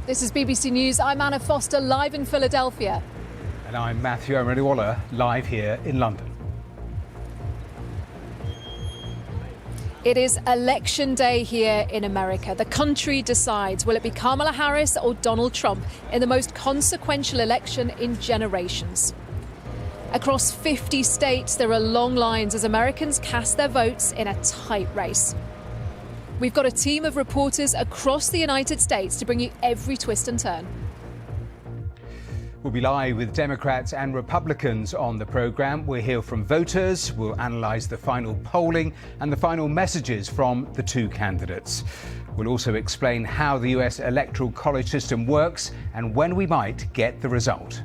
This is BBC News. I'm Anna Foster, live in Philadelphia. And I'm Matthew Amariwala, live here in London. It is election day here in America. The country decides, will it be Kamala Harris or Donald Trump in the most consequential election in generations? Across 50 states, there are long lines as Americans cast their votes in a tight race. We've got a team of reporters across the United States to bring you every twist and turn. We'll be live with Democrats and Republicans on the programme. We'll hear from voters, we'll analyse the final polling and the final messages from the two candidates. We'll also explain how the US Electoral College system works and when we might get the result.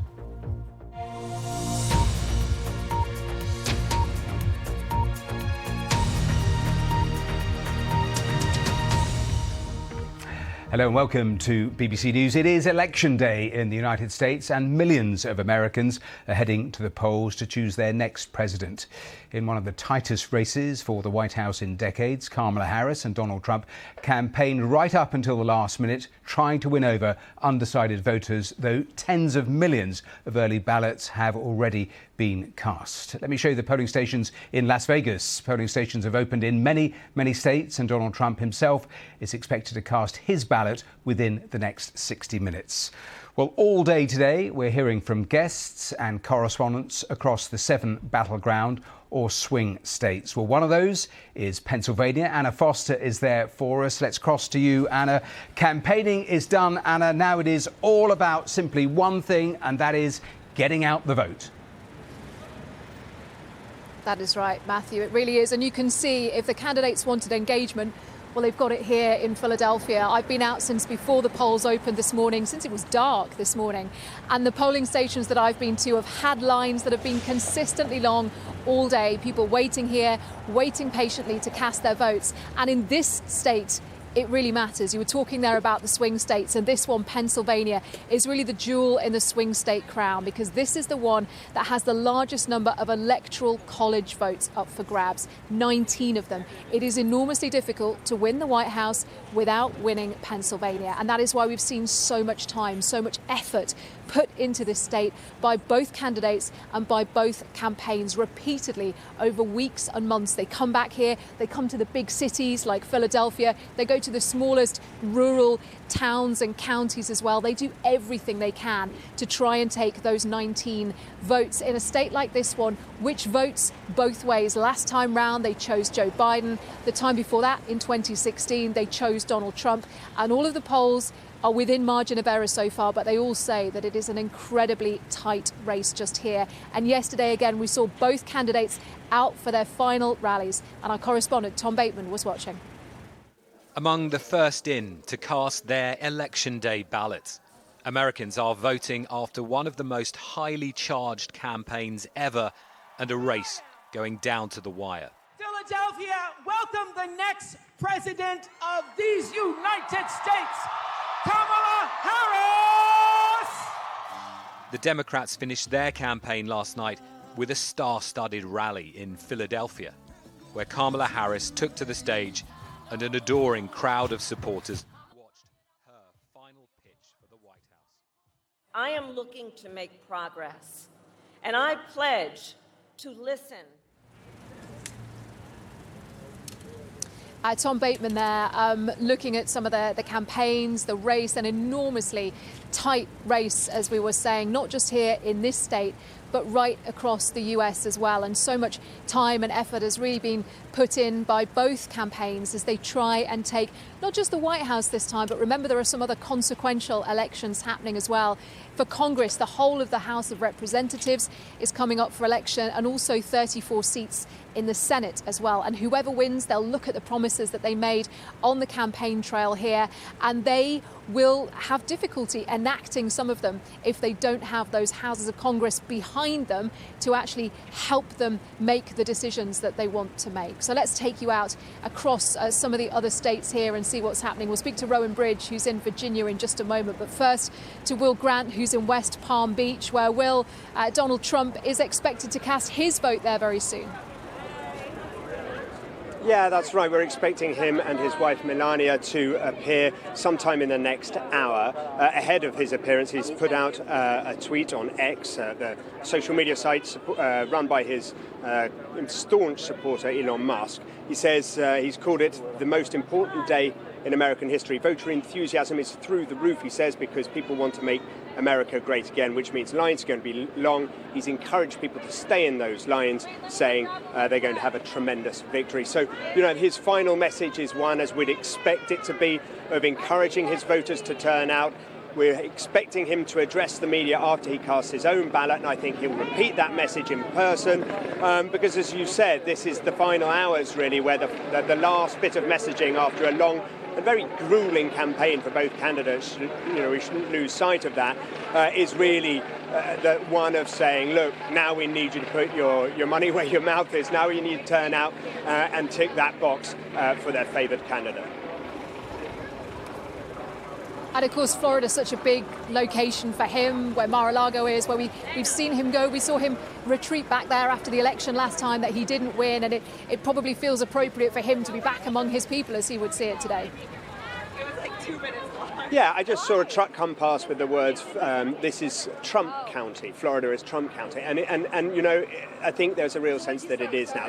Hello and welcome to BBC News. It is election day in the United States and millions of Americans are heading to the polls to choose their next president. In one of the tightest races for the White House in decades, Kamala Harris and Donald Trump campaigned right up until the last minute, trying to win over undecided voters, though tens of millions of early ballots have already been cast. Let me show you the polling stations in Las Vegas. Polling stations have opened in many states, and Donald Trump himself is expected to cast his ballot within the next 60 minutes. Well, all day today, we're hearing from guests and correspondents across the 7 battleground or swing states. Well, one of those is Pennsylvania. Anna Foster is there for us. Let's cross to you, Anna. Campaigning is done, Anna. Now it is all about simply one thing, and that is getting out the vote. That is right, Matthew. It really is. And you can see if the candidates wanted engagement, well, they've got it here in Philadelphia. I've been out since before the polls opened this morning, since it was dark this morning. And the polling stations that I've been to have had lines that have been consistently long all day. People waiting here, waiting patiently to cast their votes. And in this state, it really matters. You were talking there about the swing states, and this one, Pennsylvania, is really the jewel in the swing state crown, because this is the one that has the largest number of electoral college votes up for grabs, 19 of them. It is enormously difficult to win the White House without winning Pennsylvania, and that is why we've seen so much time, so much effort put into this state by both candidates and by both campaigns repeatedly over weeks and months. They come back here, they come to the big cities like Philadelphia, they go to the smallest rural towns and counties as well. They do everything they can to try and take those 19 votes in a state like this one, which votes both ways. Last time round, they chose Joe Biden. The time before that, in 2016, they chose Donald Trump. And all of the polls are within margin of error so far, but they all say that it is an incredibly tight race just here. And yesterday, again, we saw both candidates out for their final rallies. And our correspondent, Tom Bateman, was watching. Among the first in to cast their election day ballots, Americans are voting after one of the most highly charged campaigns ever and a race going down to the wire. Philadelphia, welcome the next president of these United States, Kamala Harris! The Democrats finished their campaign last night with a star-studded rally in Philadelphia, where Kamala Harris took to the stage and an adoring crowd of supporters watched her final pitch for the White House. I am looking to make progress, and I pledge to listen. Tom Bateman there, looking at some of the campaigns, the race, an enormously tight race, as we were saying, not just here in this state, but right across the US as well. And so much time and effort has really been put in by both campaigns as they try and take not just the White House this time, but remember there are some other consequential elections happening as well. For Congress, the whole of the House of Representatives is coming up for election, and also 34 seats in the Senate as well. And whoever wins, they'll look at the promises that they made on the campaign trail here, and they will have difficulty enacting some of them if they don't have those houses of Congress behind them to actually help them make the decisions that they want to make. So let's take you out across some of the other states here and see what's happening. We'll speak to Rowan Bridge, who's in Virginia, in just a moment. But first to Will Grant, who's in West Palm Beach, where Donald Trump is expected to cast his vote there very soon. Yeah, that's right. We're expecting him and his wife Melania to appear sometime in the next hour. Ahead of his appearance, he's put out a tweet on X, the social media site run by his staunch supporter Elon Musk. He says he's called it the most important day in American history. Voter enthusiasm is through the roof, he says, because people want to make America great again, which means lines are going to be long. He's encouraged people to stay in those lines, saying they're going to have a tremendous victory. So, his final message is one, as we'd expect it to be, of encouraging his voters to turn out. We're expecting him to address the media after he casts his own ballot, and I think he'll repeat that message in person, because, as you said, this is the final hours, really, where the last bit of messaging after a long and very grueling campaign for both candidates, we shouldn't lose sight of that, is really the one of saying, look, now we need you to put your money where your mouth is. Now you need to turn out and tick that box for their favoured candidate. And of course, Florida is such a big location for him, where Mar-a-Lago is, where we've seen him go. We saw him retreat back there after the election last time that he didn't win, and it probably feels appropriate for him to be back among his people as he would see it today. It was like 2 minutes long. Yeah, I just saw a truck come past with the words, this is Trump County, Florida is Trump County. And I think there's a real sense that it is now.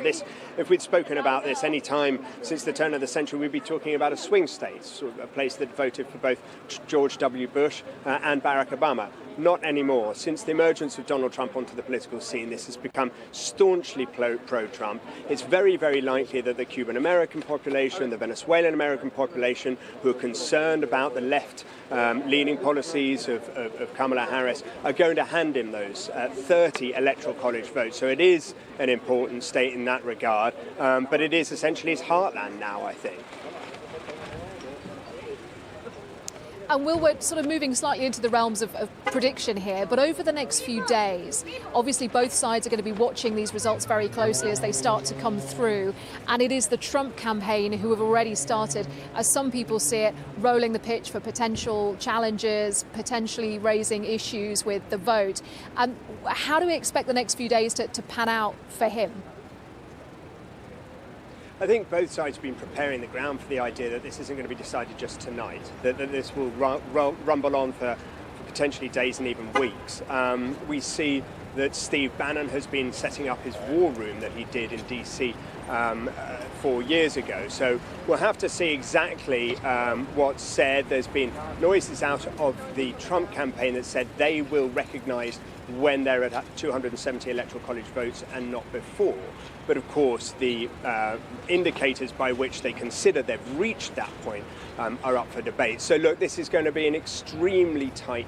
If we'd spoken about this any time since the turn of the century, we'd be talking about a swing state, sort of a place that voted for both George W. Bush and Barack Obama. Not anymore. Since the emergence of Donald Trump onto the political scene, this has become staunchly pro-Trump. It's very, very likely that the Cuban-American population, the Venezuelan-American population, who are concerned about the left-leaning policies of Kamala Harris, are going to hand him those 30 electoral college votes. So it is an important state in that regard, but it is essentially his heartland now, I think. And Will, we're sort of moving slightly into the realms of prediction here, but over the next few days, obviously both sides are going to be watching these results very closely as they start to come through. And it is the Trump campaign who have already started, as some people see it, rolling the pitch for potential challenges, potentially raising issues with the vote. How do we expect the next few days to pan out for him? I think both sides have been preparing the ground for the idea that this isn't going to be decided just tonight, that this will rumble on for potentially days and even weeks. We see that Steve Bannon has been setting up his war room that he did in DC 4 years ago. So we'll have to see exactly what's said. There's been noises out of the Trump campaign that said they will recognise when they're at 270 electoral college votes and not before. But of course, the indicators by which they consider they've reached that point are up for debate. So look, this is going to be an extremely tight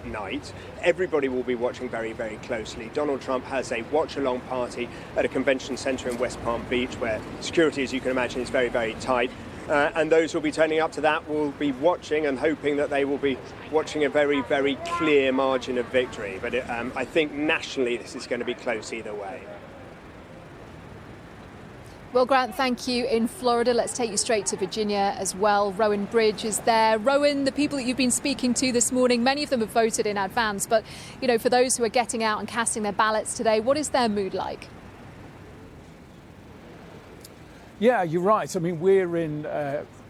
night. Everybody will be watching very, very closely. Donald Trump has a watch-along party at a convention centre in West Palm Beach where security, as you can imagine, is very, very tight. And those who will be turning up to that will be watching and hoping that they will be watching a very, very clear margin of victory. But I think nationally this is going to be close either way. Well, Grant, thank you in Florida. Let's take you straight to Virginia as well. Rowan Bridge is there. Rowan, the people that you've been speaking to this morning, many of them have voted in advance. But, for those who are getting out and casting their ballots today, what is their mood like? Yeah, you're right. I mean, we're in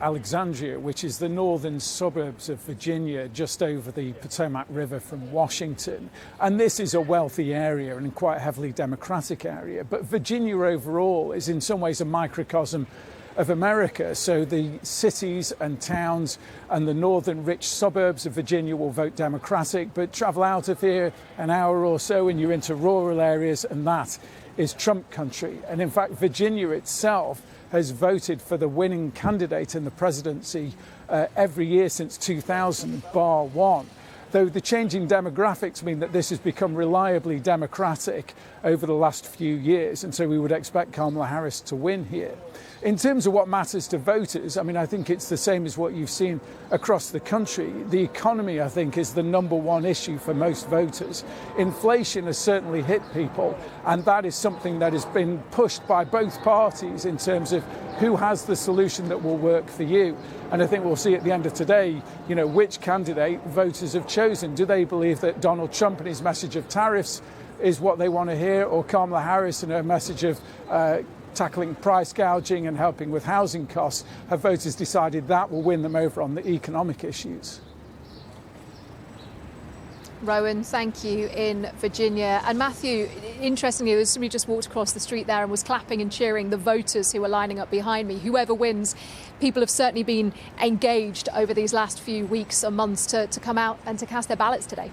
Alexandria, which is the northern suburbs of Virginia, just over the Potomac River from Washington. And this is a wealthy area and quite a heavily Democratic area. But Virginia overall is in some ways a microcosm of America. So the cities and towns and the northern rich suburbs of Virginia will vote Democratic, but travel out of here an hour or so and you're into rural areas, and that is Trump country. And in fact, Virginia itself has voted for the winning candidate in the presidency every year since 2000, bar one. Though the changing demographics mean that this has become reliably Democratic over the last few years, and so we would expect Kamala Harris to win here. In terms of what matters to voters, I mean, I think it's the same as what you've seen across the country. The economy, I think, is the number one issue for most voters. Inflation has certainly hit people, and that is something that has been pushed by both parties in terms of who has the solution that will work for you. And I think we'll see at the end of today, which candidate voters have chosen. Do they believe that Donald Trump and his message of tariffs is what they want to hear, or Kamala Harris and her message of tackling price gouging and helping with housing costs, have voters decided that will win them over on the economic issues. Rowan, thank you, in Virginia. And Matthew, interestingly, we just walked across the street there and was clapping and cheering the voters who were lining up behind me. Whoever wins, people have certainly been engaged over these last few weeks and months to come out and to cast their ballots today.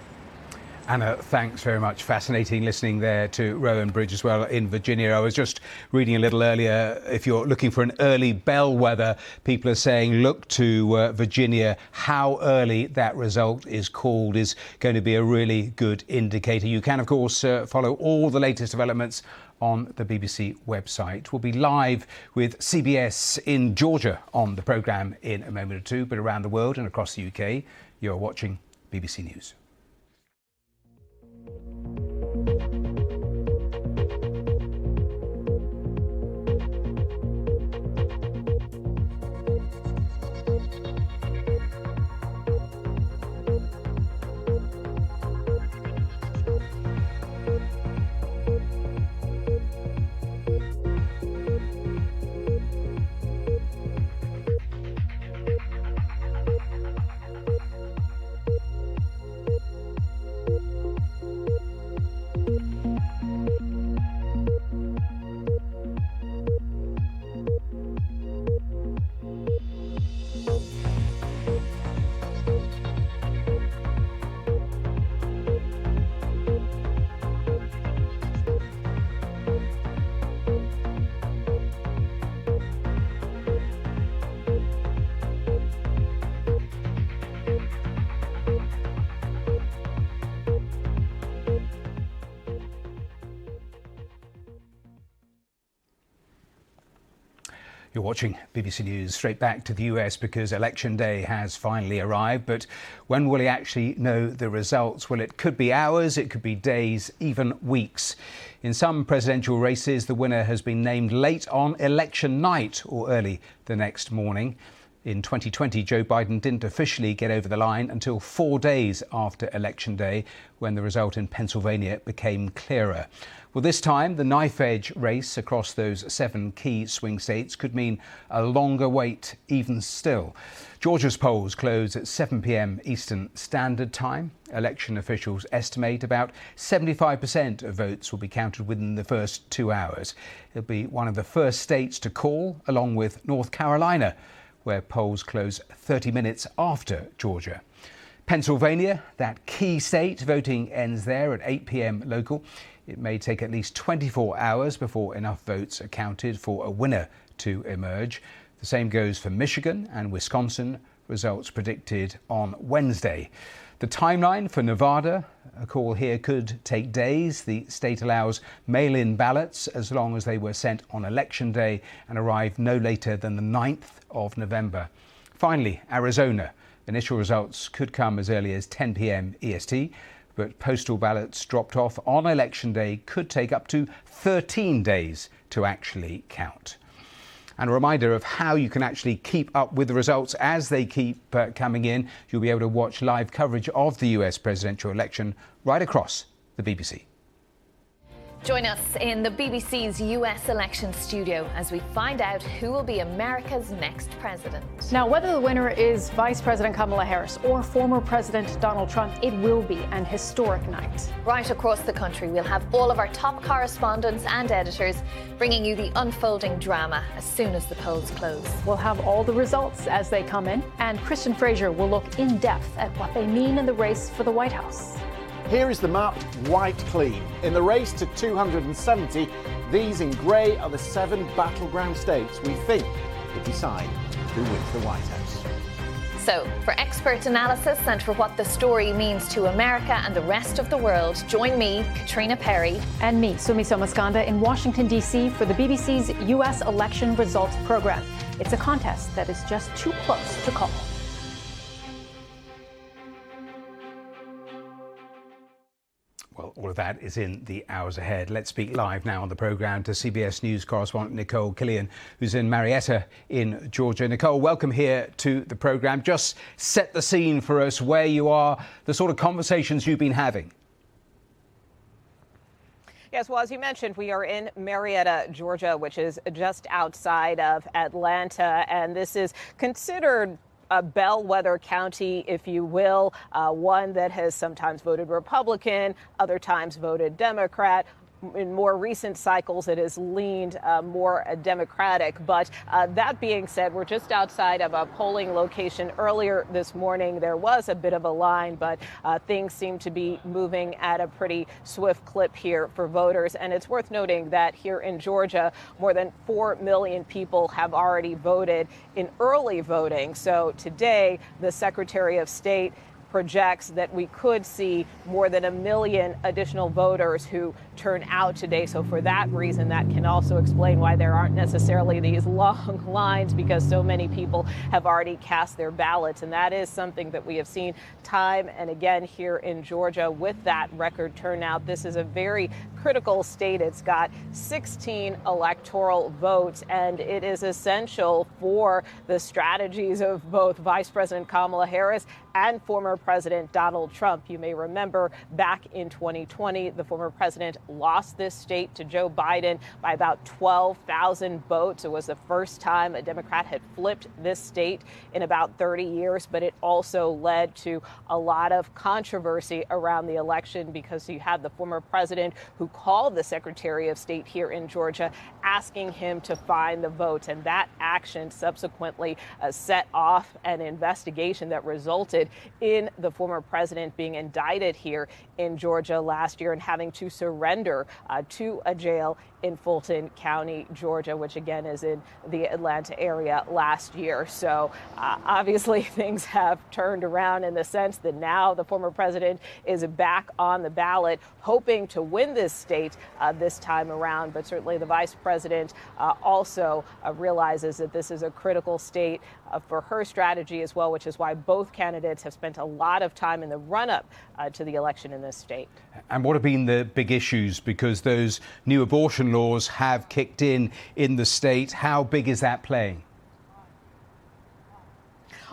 Anna, thanks very much. Fascinating listening there to Rowan Bridge as well in Virginia. I was just reading a little earlier, if you're looking for an early bellwether, people are saying look to Virginia. How early that result is called is going to be a really good indicator. You can, of course, follow all the latest developments on the BBC website. We'll be live with CBS in Georgia on the programme in a moment or two, but around the world and across the UK, you're watching BBC News. You're watching BBC News. Straight back to the US because Election Day has finally arrived. But when will we actually know the results? Well, it could be hours, it could be days, even weeks. In some presidential races, the winner has been named late on election night or early the next morning. In 2020, Joe Biden didn't officially get over the line until 4 days after Election Day, when the result in Pennsylvania became clearer. Well, this time, the knife-edge race across those 7 key swing states could mean a longer wait even still. Georgia's polls close at 7 p.m. Eastern Standard Time. Election officials estimate about 75% of votes will be counted within the first 2 hours. It'll be one of the first states to call, along with North Carolina, where polls close 30 minutes after Georgia. Pennsylvania, that key state, voting ends there at 8 p.m. local. It may take at least 24 hours before enough votes are counted for a winner to emerge. The same goes for Michigan and Wisconsin, results predicted on Wednesday. The timeline for Nevada, a call here could take days. The state allows mail-in ballots as long as they were sent on Election Day and arrive no later than the 9th of November. Finally, Arizona. Initial results could come as early as 10 p.m. EST, but postal ballots dropped off on Election Day could take up to 13 days to actually count. And a reminder of how you can actually keep up with the results as they keep coming in. You'll be able to watch live coverage of the US presidential election right across the BBC. Join us in the BBC's US election studio as we find out who will be America's next president. Now, whether the winner is Vice President Kamala Harris or former President Donald Trump, it will be an historic night. Right across the country, we'll have all of our top correspondents and editors bringing you the unfolding drama as soon as the polls close. We'll have all the results as they come in, and Kristen Fraser will look in depth at what they mean in the race for the White House. Here is the map, white clean. In the race to 270, these in grey are the 7 battleground states we think will decide who wins the White House. So, for expert analysis and for what the story means to America and the rest of the world, join me, Katrina Perry. And me, Sumi Somaskanda, in Washington, D.C. for the BBC's US election results program. It's a contest that is just too close to call. Well, all of that is in the hours ahead. Let's speak live now on the programme to CBS News correspondent Nicole Killian, who's in Marietta in Georgia. Nicole, welcome here to the programme. Just set the scene for us where you are, the sort of conversations you've been having. Yes, well, as you mentioned, we are in Marietta, Georgia, which is just outside of Atlanta, and this is considered a bellwether county, if you will, one that has sometimes voted Republican, other times voted Democrat. In more recent cycles, it has leaned more Democratic. But that being said, we're just outside of a polling location. Earlier this morning, there was a bit of a line, but things seem to be moving at a pretty swift clip here for voters. And it's worth noting that here in Georgia, more than 4 million people have already voted in early voting. So today, the Secretary of State projects that we could see more than 1 million additional voters who turn out today. So for that reason, that can also explain why there aren't necessarily these long lines, because so many people have already cast their ballots. And that is something that we have seen time and again here in Georgia with that record turnout. This is a very critical state. It's got 16 electoral votes, and it is essential for the strategies of both Vice President Kamala Harris and former President Donald Trump. You may remember back in 2020, the former president lost this state to Joe Biden by about 12,000 votes. It was the first time a Democrat had flipped this state in about 30 years, but it also led to a lot of controversy around the election because you had the former president who called the Secretary of State here in Georgia asking him to find the votes. And that action subsequently set off an investigation that resulted in the former president being indicted here in Georgia last year and having to surrender to a jail in Fulton County, Georgia, which again is in the Atlanta area last year. So obviously things have turned around in the sense that now the former president is back on the ballot, hoping to win this state this time around. But certainly the vice president also realizes that this is a critical state for her strategy as well, which is why both candidates have spent a lot of time in the run-up to the election in this state. And what have been the big issues? Because those new abortion laws have kicked in the state. How big is that playing?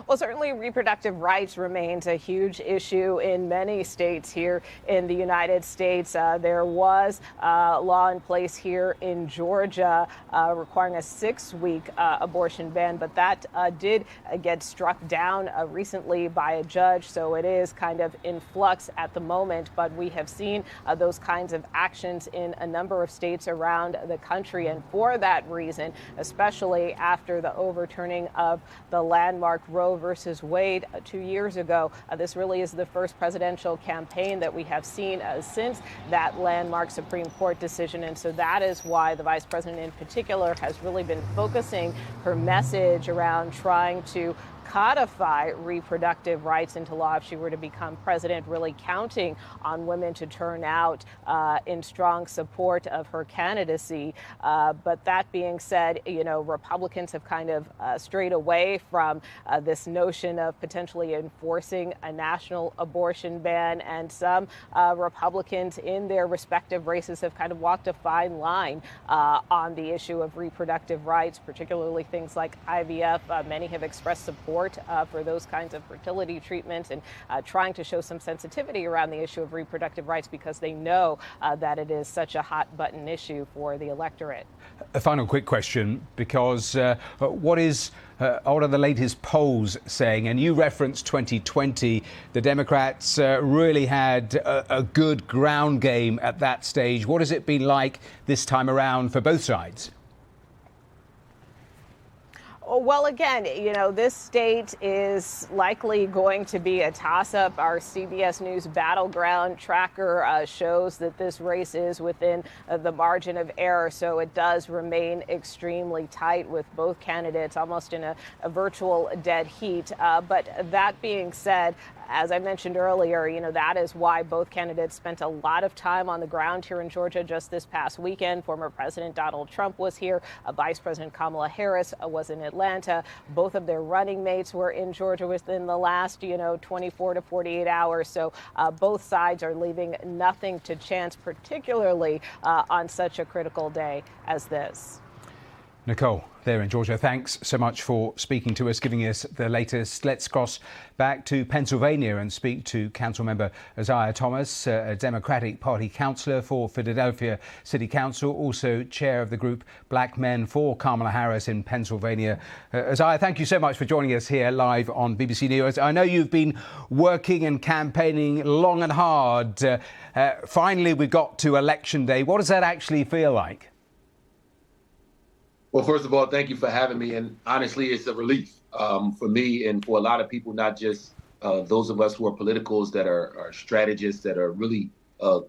Well, certainly reproductive rights remains a huge issue in many states here in the United States. There was a law in place here in Georgia requiring a 6-week abortion ban, but that did get struck down recently by a judge. So it is kind of in flux at the moment, but we have seen those kinds of actions in a number of states around the country. And for that reason, especially after the overturning of the landmark Roe versus Wade 2 years ago, this really is the first presidential campaign that we have seen since that landmark Supreme Court decision. And so that is why the vice president in particular has really been focusing her message around trying to codify reproductive rights into law if she were to become president, really counting on women to turn out in strong support of her candidacy. But that being said, you know, Republicans have kind of strayed away from this notion of potentially enforcing a national abortion ban. And some Republicans in their respective races have kind of walked a fine line on the issue of reproductive rights, particularly things like IVF. Many have expressed support for those kinds of fertility treatments and trying to show some sensitivity around the issue of reproductive rights because they know that it is such a hot button issue for the electorate. A final quick question, because what are the latest polls saying? And you referenced 2020. The Democrats really had a good ground game at that stage. What has it been like this time around for both sides? Well, again, you know, this state is likely going to be a toss-up. Our CBS News Battleground tracker shows that this race is within the margin of error, so it does remain extremely tight with both candidates almost in a virtual dead heat. But that being said, as I mentioned earlier, you know, that is why both candidates spent a lot of time on the ground here in Georgia just this past weekend. Former President Donald Trump was here. Vice President Kamala Harris was in Atlanta. Both of their running mates were in Georgia within the last, 24 to 48 hours. So both sides are leaving nothing to chance, particularly on such a critical day as this. Nicole, there in Georgia, thanks so much for speaking to us, giving us the latest. Let's cross back to Pennsylvania and speak to Councilmember Isaiah Thomas, a Democratic Party councillor for Philadelphia City Council, also chair of the group Black Men for Kamala Harris in Pennsylvania. Isaiah, thank you so much for joining us here live on BBC News. I know you've been working and campaigning long and hard. Finally, we got to Election Day. What does that actually feel like? Well, first of all, thank you for having me. And honestly, it's a relief for me and for a lot of people, not just those of us who are politicals that are strategists that are really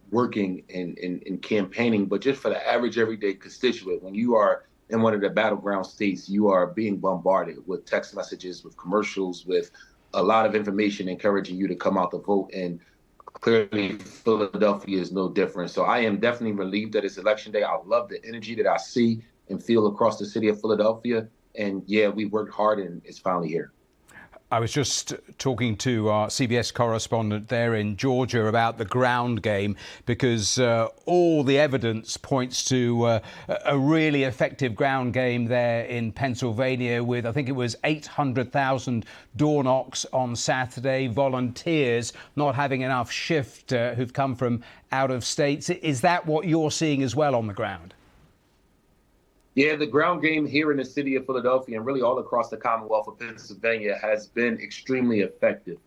working in campaigning, but just for the average everyday constituent. When you are in one of the battleground states, you are being bombarded with text messages, with commercials, with a lot of information encouraging you to come out to vote. And clearly, Philadelphia is no different. So I am definitely relieved that it's Election Day. I love the energy that I see and feel across the city of Philadelphia. And yeah, we worked hard and it's finally here. I was just talking to our CBS correspondent there in Georgia about the ground game, because all the evidence points to a really effective ground game there in Pennsylvania with, I think it was 800,000 door knocks on Saturday, volunteers not having enough shift who've come from out of states. Is that what you're seeing as well on the ground? Yeah, the ground game here in the city of Philadelphia and really all across the Commonwealth of Pennsylvania has been extremely effective.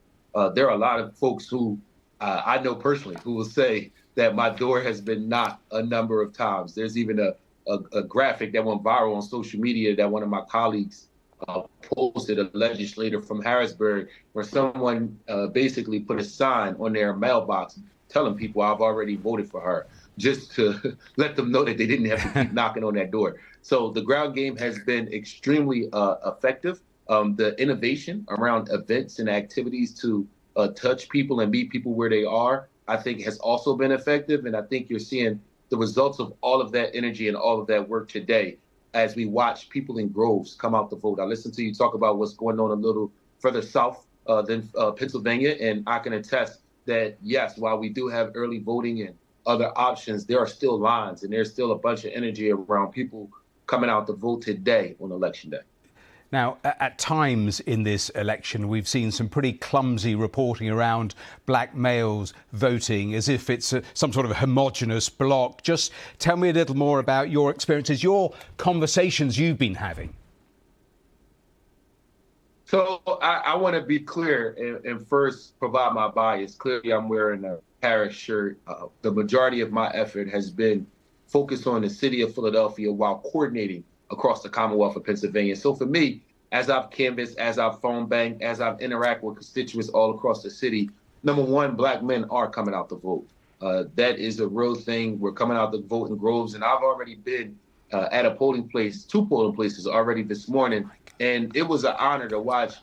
There are a lot of folks who I know personally who will say that my door has been knocked a number of times. There's even a graphic that went viral on social media that one of my colleagues posted, a legislator from Harrisburg, where someone basically put a sign on their mailbox telling people I've already voted for her, just to let them know that they didn't have to keep knocking on that door. So the ground game has been extremely effective. The innovation around events and activities to touch people and meet people where they are, I think has also been effective. And I think you're seeing the results of all of that energy and all of that work today as we watch people in groves come out to vote. I listened to you talk about what's going on a little further south than Pennsylvania, and I can attest that, yes, while we do have early voting and other options, there are still lines and there's still a bunch of energy around people coming out to vote today on Election Day. Now, at times in this election, we've seen some pretty clumsy reporting around black males voting, as if it's some sort of homogenous block. Just tell me a little more about your experiences, your conversations you've been having. So I want to be clear and first provide my bias. Clearly, I'm wearing a Harris shirt. The majority of my effort has been focused on the city of Philadelphia while coordinating across the Commonwealth of Pennsylvania. So for me, as I've canvassed, as I've phone banked, as I've interacted with constituents all across the city, number one, black men are coming out to vote. That is a real thing. We're coming out to vote in groves, and I've already been at a polling place, 2 polling places already this morning, and it was an honor to watch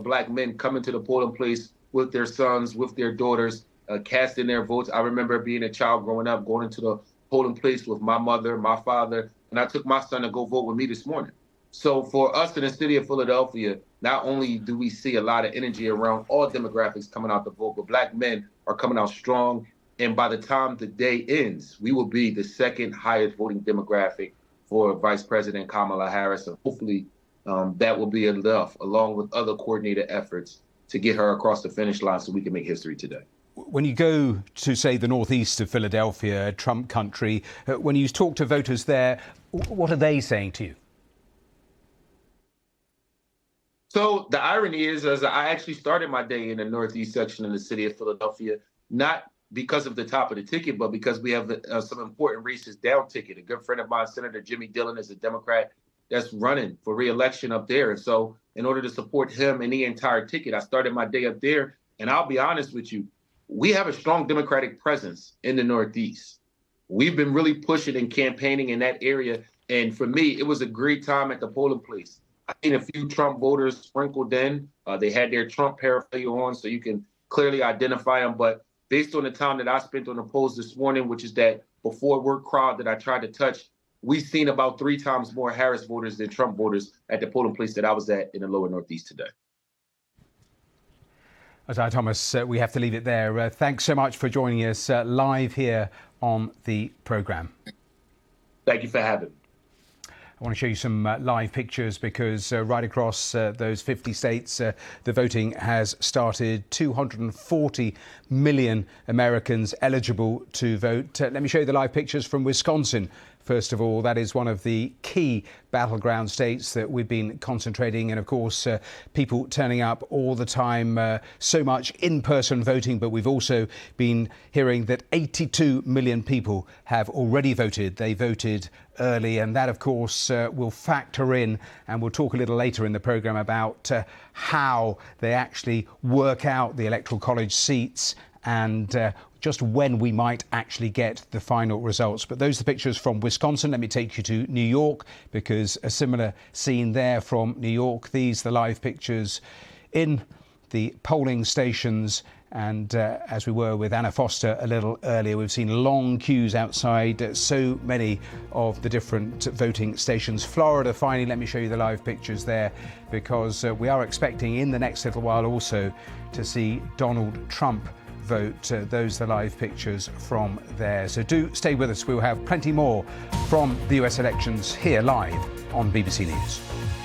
black men come into the polling place with their sons, with their daughters, casting their votes. I remember being a child growing up, going into the polling place with my mother, my father, and I took my son to go vote with me this morning. So for us in the city of Philadelphia, not only do we see a lot of energy around all demographics coming out to vote, but black men are coming out strong. And by the time the day ends, we will be the second highest voting demographic for Vice President Kamala Harris. And hopefully that will be enough, along with other coordinated efforts, to get her across the finish line so we can make history today. When you go to, say, the northeast of Philadelphia, Trump country, when you talk to voters there, what are they saying to you? So the irony is, as I actually started my day in the northeast section of the city of Philadelphia, not because of the top of the ticket, but because we have some important races down ticket. A good friend of mine, Senator Jimmy Dillon, is a Democrat that's running for re-election up there. And so in order to support him and the entire ticket, I started my day up there. And I'll be honest with you, we have a strong Democratic presence in the Northeast. We've been really pushing and campaigning in that area. And for me, it was a great time at the polling place. I've seen a few Trump voters sprinkled in. They had their Trump paraphernalia on, so you can clearly identify them. But based on the time that I spent on the polls this morning, which is that before work crowd that I tried to touch, we've seen about 3 times more Harris voters than Trump voters at the polling place that I was at in the lower Northeast today. Isaiah Thomas, we have to leave it there. Thanks so much for joining us live here on the programme. Thank you for having me. I want to show you some live pictures because right across those 50 states, the voting has started. 240 million Americans eligible to vote. Let me show you the live pictures from Wisconsin. First of all, that is one of the key battleground states that we've been concentrating, and of course people turning up all the time, so much in-person voting, but we've also been hearing that 82 million people have already voted. They voted early, and that of course will factor in, and we'll talk a little later in the programme about how they actually work out the Electoral College seats and just when we might actually get the final results. But those are the pictures from Wisconsin. Let me take you to New York, because a similar scene there from New York. These are the live pictures in the polling stations. And as we were with Anna Foster a little earlier, we've seen long queues outside so many of the different voting stations. Florida, finally, let me show you the live pictures there, because we are expecting in the next little while also to see Donald Trump vote. Those are the live pictures from there. So do stay with us. We'll have plenty more from the US elections here live on BBC News.